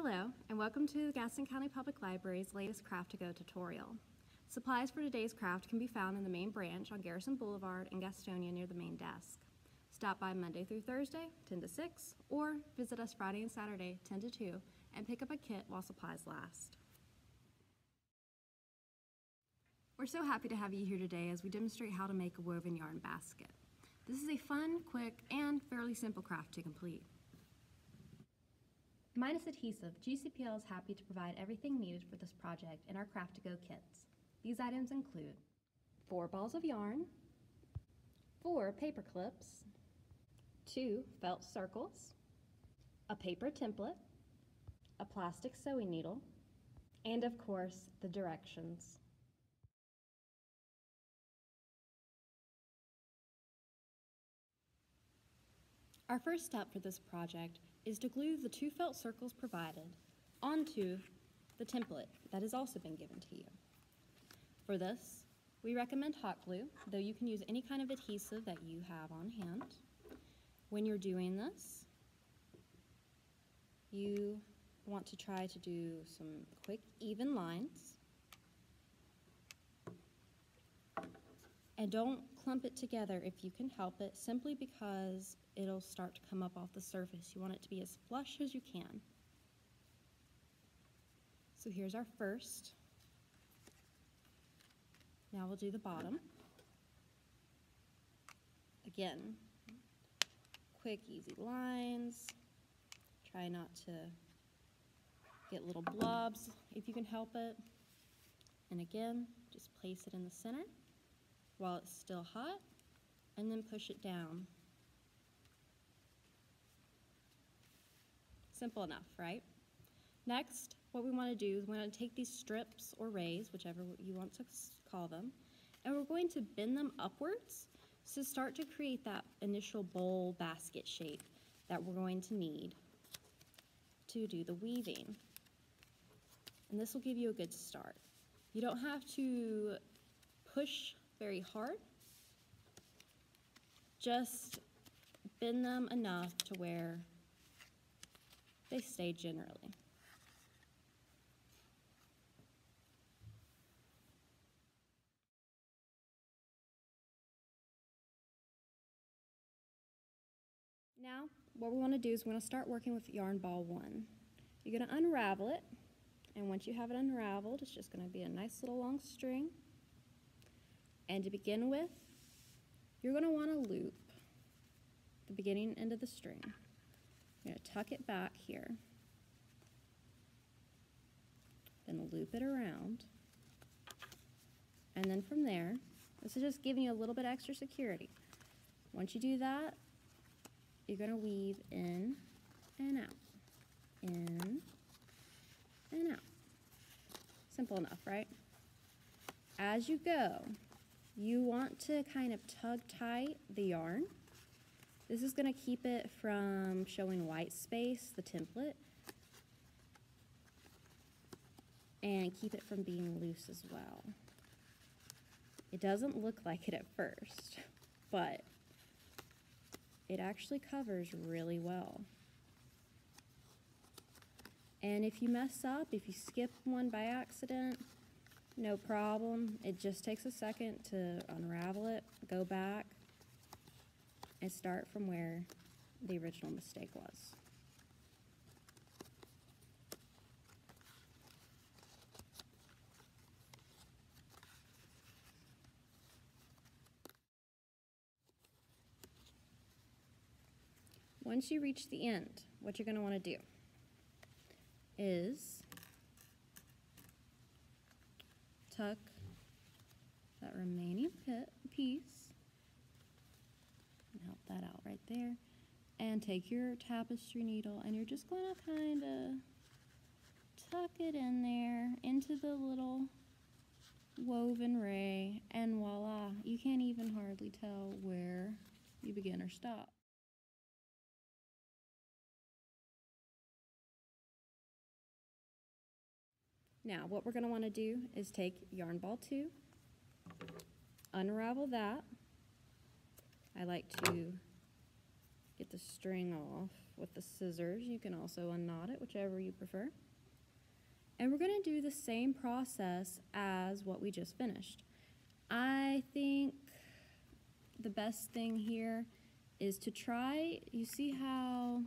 Hello, and welcome to the Gaston County Public Library's latest Craft-to-Go tutorial. Supplies for today's craft can be found in the main branch on Garrison Blvd in Gastonia near the main desk. Stop by Monday through Thursday, 10 to 6, or visit us Friday and Saturday, 10 to 2, and pick up a kit while supplies last. We're so happy to have you here today as we demonstrate how to make a woven yarn basket. This is a fun, quick, and fairly simple craft to complete. Minus adhesive, GCPL is happy to provide everything needed for this project in our Craft-to-Go kits. These items include 4 balls of yarn, 4 paper clips, 2 felt circles, a paper template, a plastic sewing needle, and of course, the directions. Our first step for this project is to glue the 2 felt circles provided onto the template that has also been given to you. For this, we recommend hot glue, though you can use any kind of adhesive that you have on hand. When you're doing this, you want to try to do some quick, even lines. And don't clump it together if you can help it, simply because it'll start to come up off the surface. You want it to be as flush as you can. So here's our first. Now we'll do the bottom. Again, quick, easy lines. Try not to get little blobs if you can help it. And again, just place it in the center while it's still hot, and then push it down. Simple enough, right? Next, what we want to do is we want to take these strips or rays, whichever you want to call them, and we're going to bend them upwards to start to create that initial bowl basket shape that we're going to need to do the weaving. And this will give you a good start. You don't have to push very hard. Just bend them enough to where they stay generally. Now, what we want to do is we're going to start working with yarn ball 1. You're going to unravel it, and once you have it unraveled, it's just going to be a nice little long string. And to begin with, you're going to want to loop the beginning end of the string. You're going to tuck it back here, then loop it around, and then from there, this is just giving you a little bit extra security. Once you do that, you're going to weave in and out, in and out. Simple enough, right? As you go, you want to kind of tug tight the yarn. This is going to keep it from showing white space, the template, and keep it from being loose as well. It doesn't look like it at first, but it actually covers really well. And if you mess up, if you skip one by accident, no problem. It just takes a second to unravel it, go back, and start from where the original mistake was. Once you reach the end, what you're going to want to do is tuck that remaining piece, and help that out right there, and take your tapestry needle and you're just going to kind of tuck it in there into the little woven ray, and voila, you can't even hardly tell where you begin or stop. Now, what we're going to want to do is take yarn ball 2, unravel that. I like to get the string off with the scissors. You can also unknot it, whichever you prefer. And we're going to do the same process as what we just finished. I think the best thing here is to try, you see how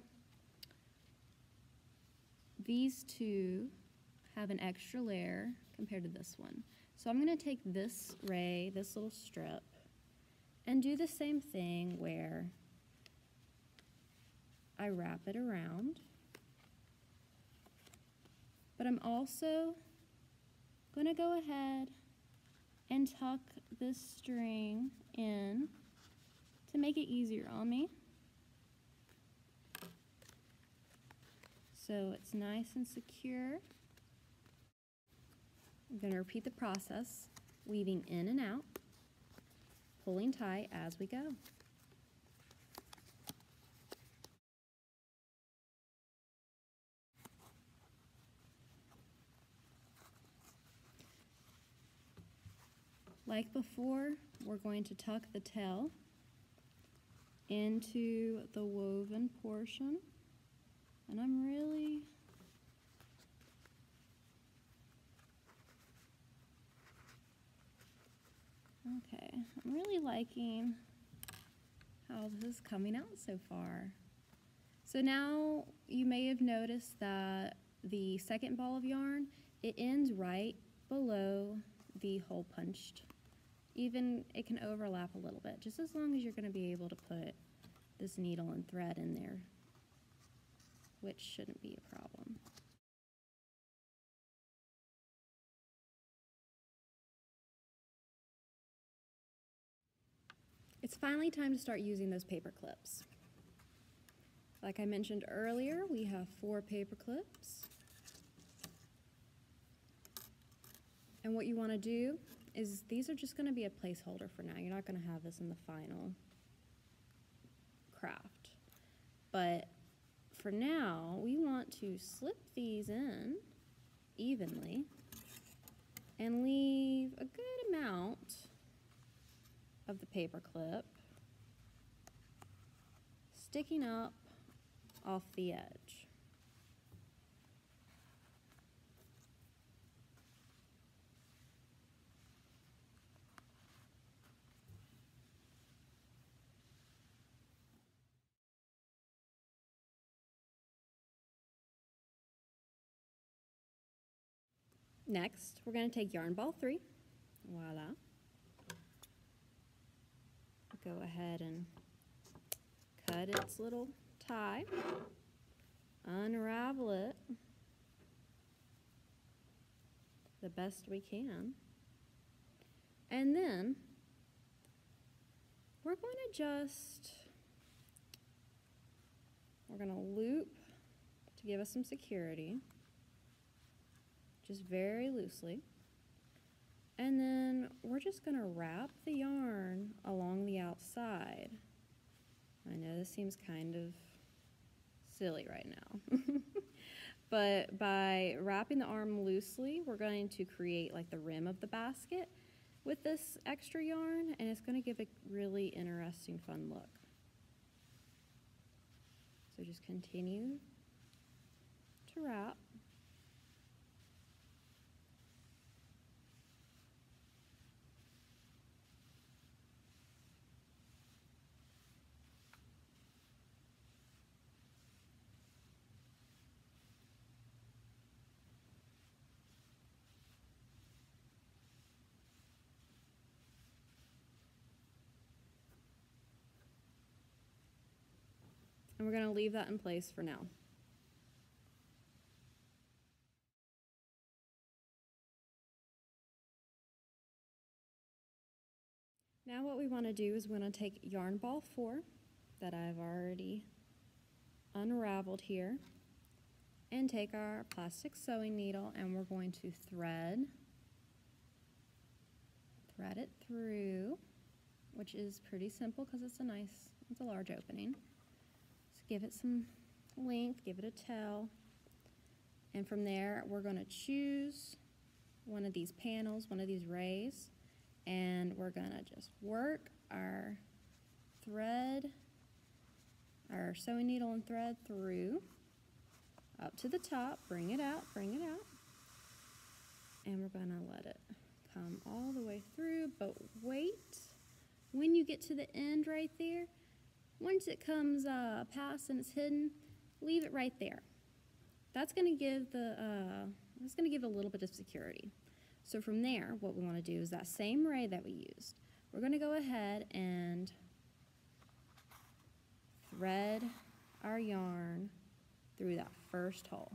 these two have an extra layer compared to this one. So I'm going to take this ray, this little strip, and do the same thing where I wrap it around. But I'm also going to go ahead and tuck this string in to make it easier on me. So it's nice and secure. I'm going to repeat the process, weaving in and out, pulling tight as we go. Like before, we're going to tuck the tail into the woven portion, and I'm really liking how this is coming out so far. So now you may have noticed that the second ball of yarn, it ends right below the hole punched. Even it can overlap a little bit, just as long as you're going to be able to put this needle and thread in there, which shouldn't be a problem. It's finally time to start using those paper clips. Like I mentioned earlier, we have 4 paper clips. And what you want to do is these are just going to be a placeholder for now. You're not going to have this in the final craft. But for now, we want to slip these in evenly and leave a good amount of the paper clip sticking up off the edge. Next, we're going to take yarn ball 3. Voila. Go ahead and cut its little tie, unravel it the best we can, and then we're going to loop to give us some security, just very loosely. And then we're just going to wrap the yarn along the outside. I know this seems kind of silly right now. But by wrapping the arm loosely, we're going to create like the rim of the basket with this extra yarn, and it's going to give a really interesting, fun look. So just continue to wrap. And we're going to leave that in place for now. Now what we want to do is we're going to take yarn ball 4 that I've already unraveled here and take our plastic sewing needle, and we're going to thread it through, which is pretty simple because it's a large opening. Give it some length, give it a tail, and from there we're going to choose one of these panels, one of these rays, and we're going to just work our thread our sewing needle and thread through, up to the top, bring it out, and we're gonna let it come all the way through, but wait, when you get to the end right there, once it comes past and it's hidden, leave it right there. That's gonna give a little bit of security. So from there, what we wanna do is that same ray that we used, we're gonna go ahead and thread our yarn through that first hole.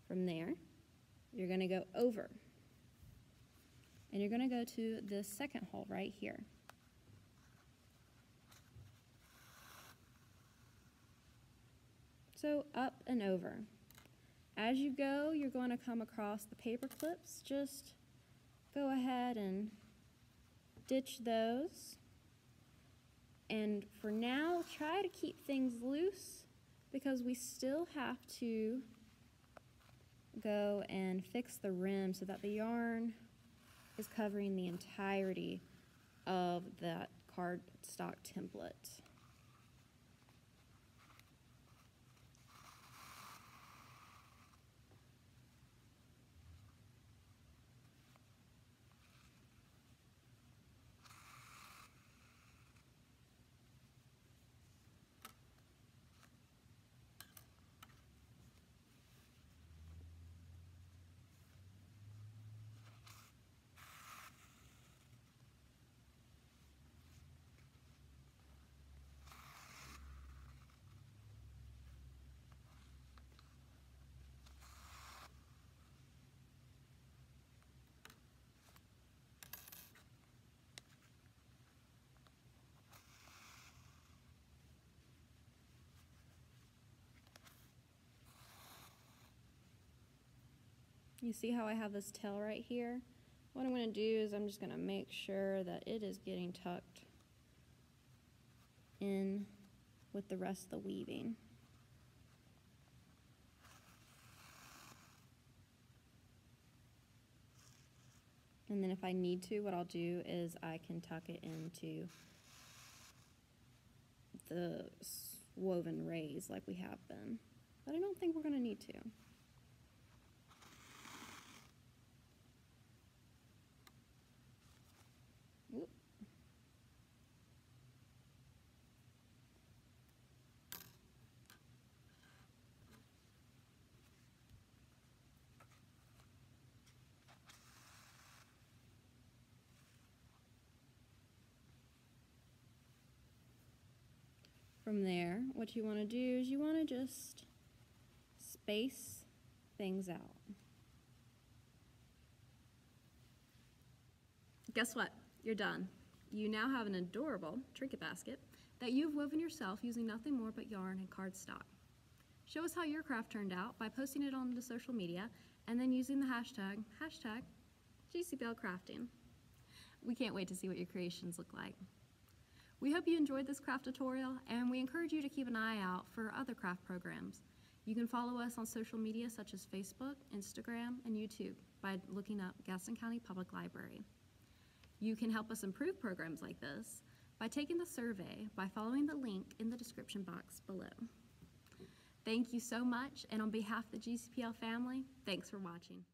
From there, you're gonna go over, and you're gonna go to this second hole right here. So up and over. As you go, you're going to come across the paper clips. Just go ahead and ditch those. And for now, try to keep things loose because we still have to go and fix the rim so that the yarn is covering the entirety of that cardstock template. You see how I have this tail right here? What I'm going to do is I'm just going to make sure that it is getting tucked in with the rest of the weaving. And then if I need to, what I'll do is I can tuck it into the woven rays like we have been. But I don't think we're going to need to. Oop. From there, what you want to do is you want to just space things out. Guess what? You're done. You now have an adorable trinket basket that you've woven yourself using nothing more but yarn and cardstock. Show us how your craft turned out by posting it onto social media and then using the hashtag GCBLcrafting. We can't wait to see what your creations look like. We hope you enjoyed this craft tutorial, and we encourage you to keep an eye out for other craft programs. You can follow us on social media such as Facebook, Instagram, and YouTube by looking up Gaston County Public Library. You can help us improve programs like this by taking the survey by following the link in the description box below. Thank you so much, and on behalf of the GCPL family, thanks for watching.